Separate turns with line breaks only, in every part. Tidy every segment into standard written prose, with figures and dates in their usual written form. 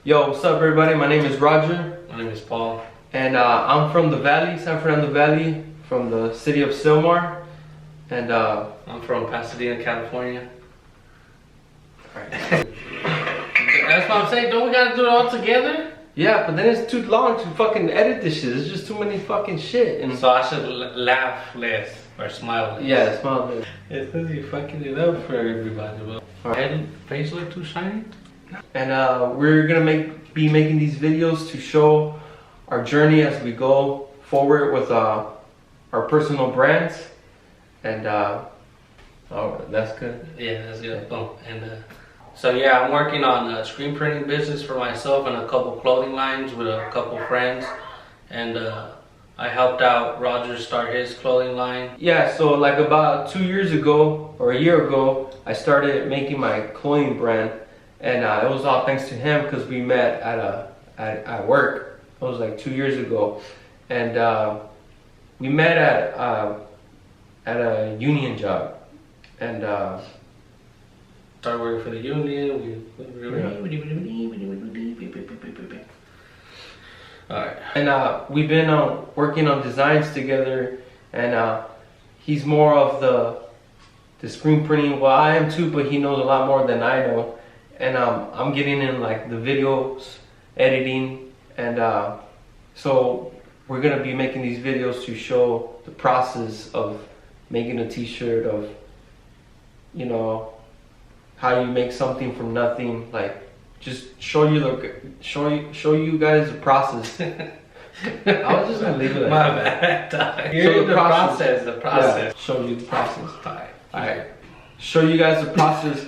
Yo, what's up everybody? My name is Roger.
My name is Paul.
And I'm from the Valley, San Fernando Valley, from the city of Sylmar. And
I'm from Pasadena, California.
Alright.
That's what I'm saying. Don't we gotta do it all together?
Yeah, but then it's too long to fucking edit this shit. It's just too many fucking shit. And
So I should laugh less or smile less.
yeah, smile good.
It's because you're fucking it up for everybody, bro. Head face look too shiny?
And we're gonna be making these videos to show our journey as we go forward with our personal brands. And oh, that's good.
Yeah, that's good. Boom. And so yeah, I'm working on a screen printing business for myself and a couple clothing lines with a couple friends. And I helped out Roger start his clothing line.
Yeah, so like about 2 years ago or a year ago, I started making my clothing brand, and it was all thanks to him because we met at work. It was like 2 years ago, and we met at a union job, and
Started working for the union. Alright.
And we've been working on designs together, and he's more of the screen printing. Well, I am too, but he knows a lot more than I know. And I'm getting in like the videos, editing, and so we're gonna be making these videos to show the process of making a t-shirt, of, you know, how you make something from nothing, like just show you guys the process. I was just gonna leave it at
My
that.
bad.
Show
The process.
Yeah, show you the process.
Alright.
Show you guys the process.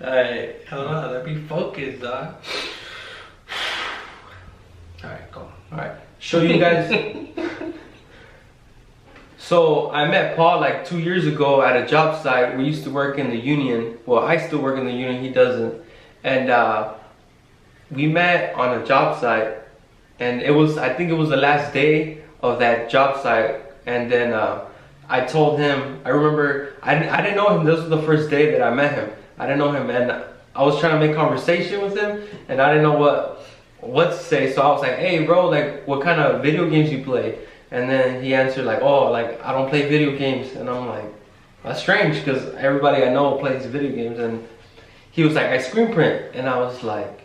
Alright. Hold on, let me focus, dog. Alright, go.
Alright. Show you guys. So I met Paul like 2 years ago at a job site. We used to work in the union. Well, I still work in the union, he doesn't. And we met on a job site, and I think it was the last day of that job site. And then I told him, I remember, I didn't know him. This was the first day that I met him. I didn't know him, and I was trying to make conversation with him, and I didn't know what to say. So I was like, hey bro, like what kind of video games you play? And then he answered like, oh, like I don't play video games. And I'm like, that's strange because everybody I know plays video games. And he was like, I screen print. And I was like,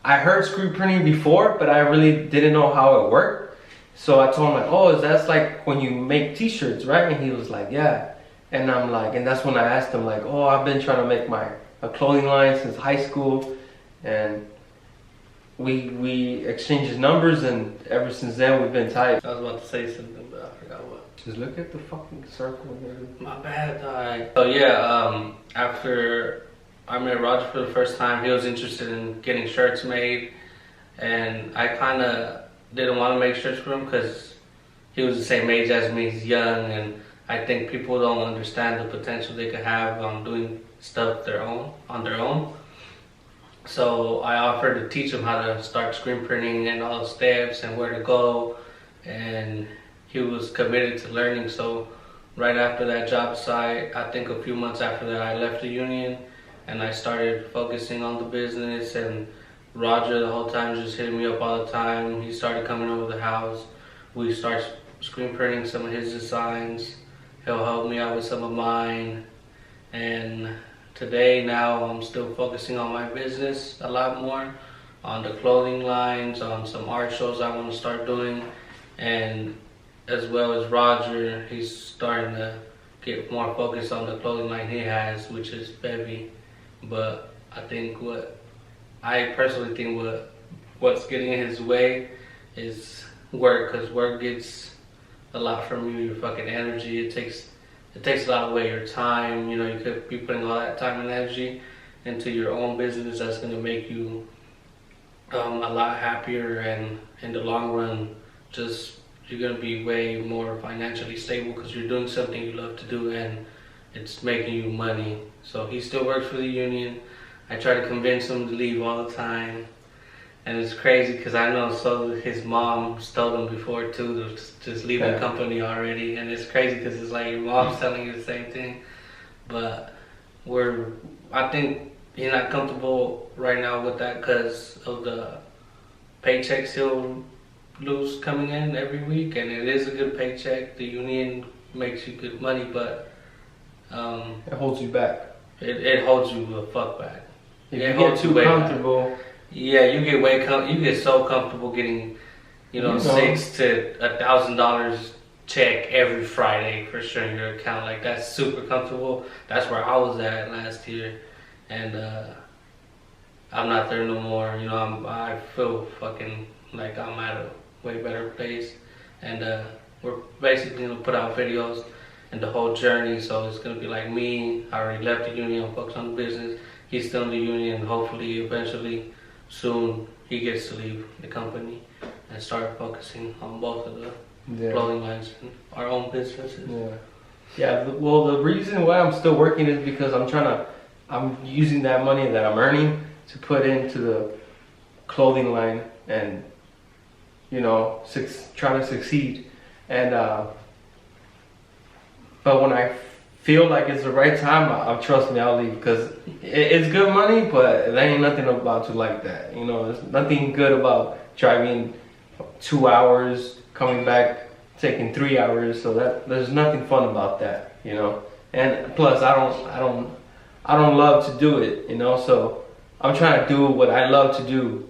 I heard screen printing before, but I really didn't know how it worked. So I told him like, oh, that's like when you make t-shirts, right? And he was like, yeah. And I'm like, and that's when I asked him like, oh, I've been trying to make a clothing line since high school. And we exchanged numbers, and ever since then we've been tight.
I was about to say something, but I forgot what.
Just look at the fucking circle.
My bad, dog. So yeah, after I met Roger for the first time, he was interested in getting shirts made, and I kind of didn't want to make shirts for him because he was the same age as me. He's young, and I think people don't understand the potential they could have doing stuff on their own. So I offered to teach him how to start screen printing and all the steps and where to go, and he was committed to learning. So right after that job site, I think a few months after that, I left the union and I started focusing on the business. And Roger the whole time just hitting me up all the time. He started coming over the house. We start screen printing some of his designs. He'll help me out with some of mine. And today, now I'm still focusing on my business a lot more, on the clothing lines, on some art shows I want to start doing, and as well as Roger, he's starting to get more focused on the clothing line he has, which is Bevy. But I think I personally think what's getting in his way is work, because work gets a lot from you, your fucking energy. It takes a lot away your time. You know, you could be putting all that time and energy into your own business that's going to make you a lot happier, and in the long run, you're going to be way more financially stable because you're doing something you love to do and it's making you money. So he still works for the union. I try to convince him to leave all the time. And it's crazy because I know his mom told him before too to just leave the company already. And it's crazy because it's like your mom's telling you the same thing. But I think he's not comfortable right now with that because of the paychecks he'll lose coming in every week, and it is a good paycheck. The union makes you good money, but
It holds you back.
it holds you the fuck back.
If you get too comfortable,
yeah, you get so comfortable getting, $600 to $1,000 check every Friday for sure in your account. Like, that's super comfortable. That's where I was at last year, and I'm not there no more. I feel fucking like I'm at a way better place, and we're basically gonna put out videos and the whole journey. So it's gonna be like me. I already left the union, focused on the business. He's still in the union. Hopefully, eventually, soon he gets to leave the company and start focusing on both of the clothing lines and our own businesses.
Yeah. Well, the reason why I'm still working is because I'm using that money that I'm earning to put into the clothing line and try to succeed. And but when I feel like it's the right time, trust me, I'll leave, because it's good money, but there ain't nothing about you like that. There's nothing good about driving 2 hours, coming back, taking 3 hours. So there's nothing fun about that. And plus, I don't love to do it. So I'm trying to do what I love to do.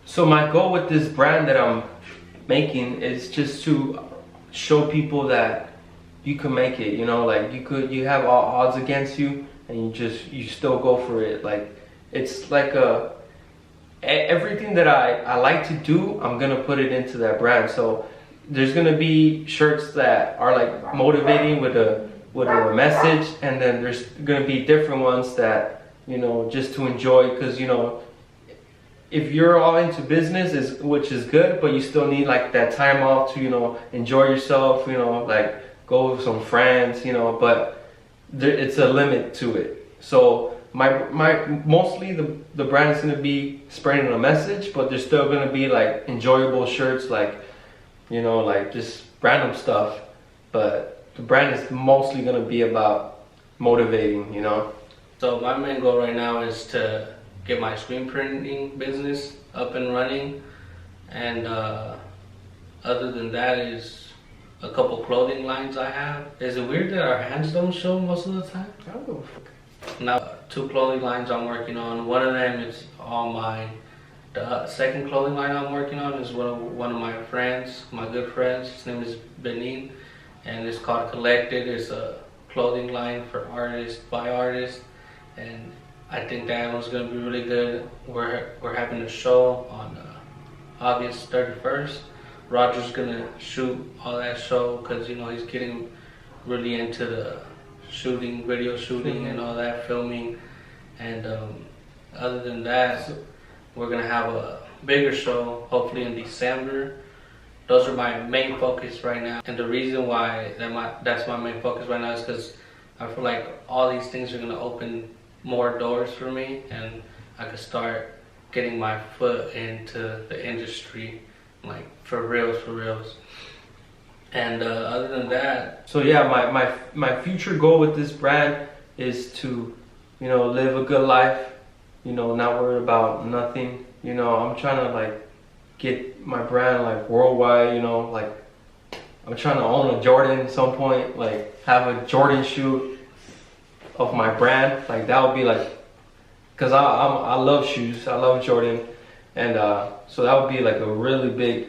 So my goal with this brand that I'm making is just to show people that you can make it. Like you have all odds against you, and you still go for it. Like, it's like everything that I like to do, I'm gonna put it into that brand. So there's gonna be shirts that are like motivating with a message, and then there's gonna be different ones that just to enjoy, because if you're all into business, which is good, but you still need like that time off to enjoy yourself, like go with some friends, but it's a limit to it. So my mostly the brand is going to be spreading a message, but there's still going to be like enjoyable shirts, like like just random stuff, but the brand is mostly going to be about motivating.
So my main goal right now is to get my screen printing business up and running, and other than that is a couple clothing lines I have. Is it weird that our hands don't show most of the time?
Oh.
Now, 2 clothing lines I'm working on. One of them is all mine. The second clothing line I'm working on is one of my friends, my good friends. His name is Benin, and it's called Collected. It's a clothing line for artists, by artists, and I think that one's gonna be really good. We're having a show on August 31st. Roger's gonna shoot all that show because he's getting really into the shooting, video shooting, and all that, filming. And other than that, we're gonna have a bigger show hopefully in December. Those are my main focus right now, and the reason why that's my main focus right now is because I feel like all these things are gonna open more doors for me, and I could start getting my foot into the industry, like for reals. And other than that,
so yeah, my future goal with this brand is to live a good life, not worry about nothing. I'm trying to like get my brand like worldwide. Like I'm trying to own a Jordan at some point, like have a Jordan shoe of my brand. Like that would be like, because I love shoes, I love Jordan, and so that would be like a really big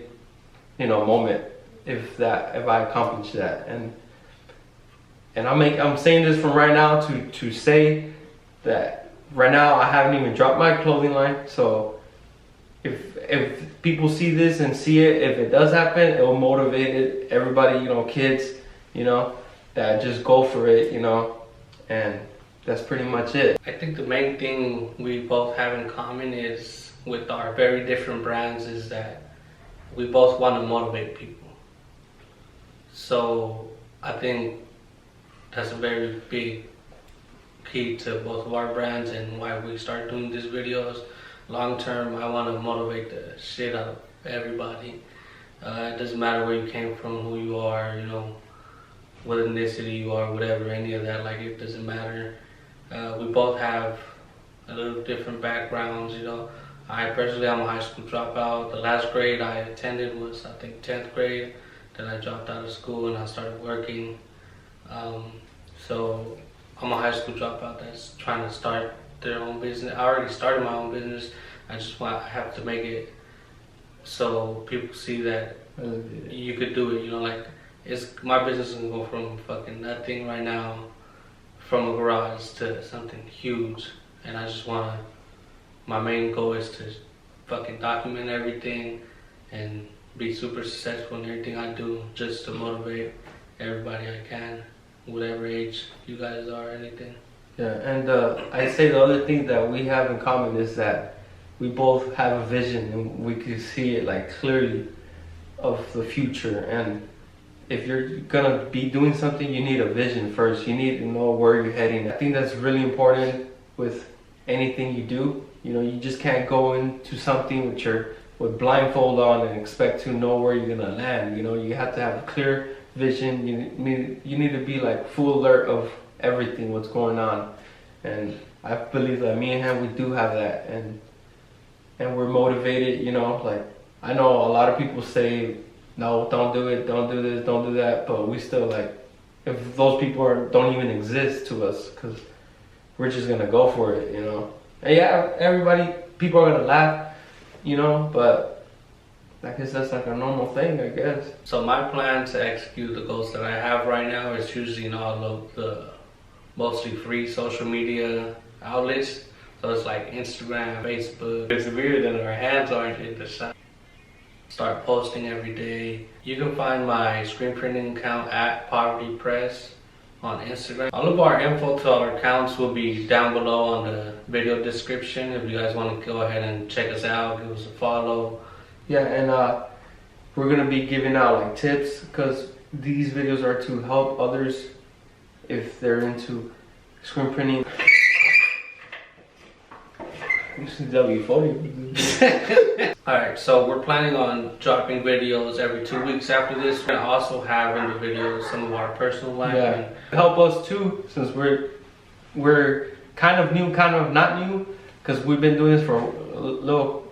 moment if I accomplish that. And I'm saying this from right now to say that right now I haven't even dropped my clothing line. So if people see this and see it, if it does happen, it will motivate everybody, kids, that just go for it, and that's pretty much it.
I think the main thing we both have in common is, with our very different brands, is that we both want to motivate people. So I think that's a very big key to both of our brands and why we start doing these videos. Long term, I want to motivate the shit out of everybody. It doesn't matter where you came from, who you are, what ethnicity you are, whatever, any of that. Like, it doesn't matter. We both have a little different backgrounds, you know. I personally, I'm a high school dropout. The last grade I attended was, I think, 10th grade. Then I dropped out of school and I started working. So I'm a high school dropout that's trying to start their own business. I already started my own business. I have to make it so people see that you could do it. You know, like my business is gonna go from fucking nothing right now, from a garage to something huge. And I just wanna. My main goal is to fucking document everything and be super successful in everything I do, just to motivate everybody I can, whatever age you guys are, anything.
Yeah, and I say the other thing that we have in common is that we both have a vision and we can see it like clearly of the future. And if you're gonna be doing something, you need a vision first. You need to know where you're heading. I think that's really important with anything you do. You know, you just can't go into something with blindfold on and expect to know where you're gonna land. You know, you have to have a clear vision. You need to be like full alert of everything, what's going on. And I believe that me and him, we do have that, and we're motivated. You know, like I know a lot of people say, no, don't do it, don't do this, don't do that, but we still like, if those people don't even exist to us, because we're just gonna go for it. You know. And yeah, people are gonna laugh, you know, but I guess that's like a normal thing, I guess.
So my plan to execute the goals that I have right now is using all of the mostly free social media outlets. So it's like Instagram, Facebook. It's weird that our hands aren't in the sun. Start posting every day. You can find my screen printing account at Poverty Press on Instagram. All of our info to our accounts will be down below on the video description. If you guys want to go ahead and check us out, give us a follow.
Yeah, and we're gonna be giving out like tips, because these videos are to help others if they're into screen printing. This is W40.
Alright, so we're planning on dropping videos every 2 weeks after this. We're gonna also have in the videos some of our personal life.
Yeah, help us too, since we're kind of new, kind of not new, because we've been doing this for a little.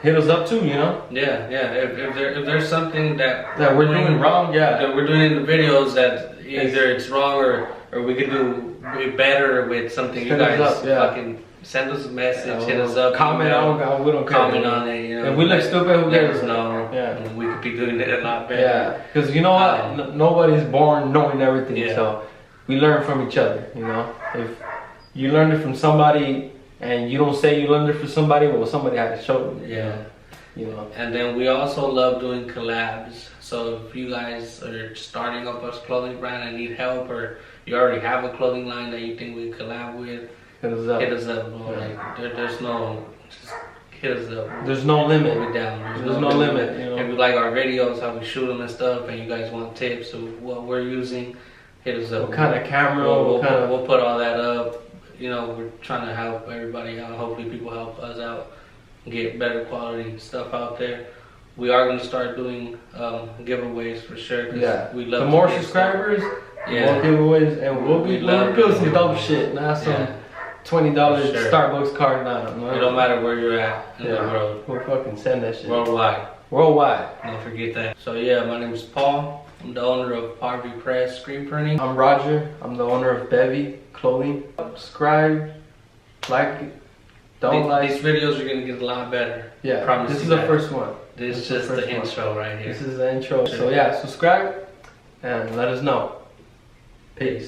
Hit us up too, you know.
Yeah. If there's something that
we're doing wrong,
that we're doing in the videos that either it's wrong or we could do better with something, you guys fucking send us a message, hit us up,
comment on, we don't care.
Comment on it, you know.
If we look stupid, who cares?
No,
yeah,
we could be doing it a lot better.
Yeah, because you know what, nobody's born knowing everything, so we learn from each other. You know, if you learned it from somebody and you don't say you learned it from somebody, well, somebody had to show you.
Yeah.
You know.
And then we also love doing collabs. So if you guys are starting up a clothing brand and need help, or you already have a clothing line that you think we collab with, hit us up. Bro. Like there's no, just hit us up.
There's no limit.
We're down.
There's no limit. You know?
If you like our videos, how we shoot them and stuff, and you guys want tips of what we're using, hit us up.
What kind of camera?
We'll put all that up. You know, we're trying to help everybody out. Hopefully people help us out, get better quality stuff out there. We are going to start doing giveaways for sure.
Yeah,
we love
the more subscribers, more giveaways, and we'll do some dope shit. Not some $20 Starbucks card. No.
It don't matter where you're at in the world.
We'll fucking send that shit.
Worldwide.
Don't
forget that. So yeah, my name is Paul. I'm the owner of Poverty Press Screen Printing.
I'm Roger. I'm the owner of Bevy Clothing. Subscribe, like it,
these videos are gonna get a lot better.
Yeah,
promise.
This is the first one.
This is just the intro right here.
This is the intro. So yeah, subscribe and let us know. Peace.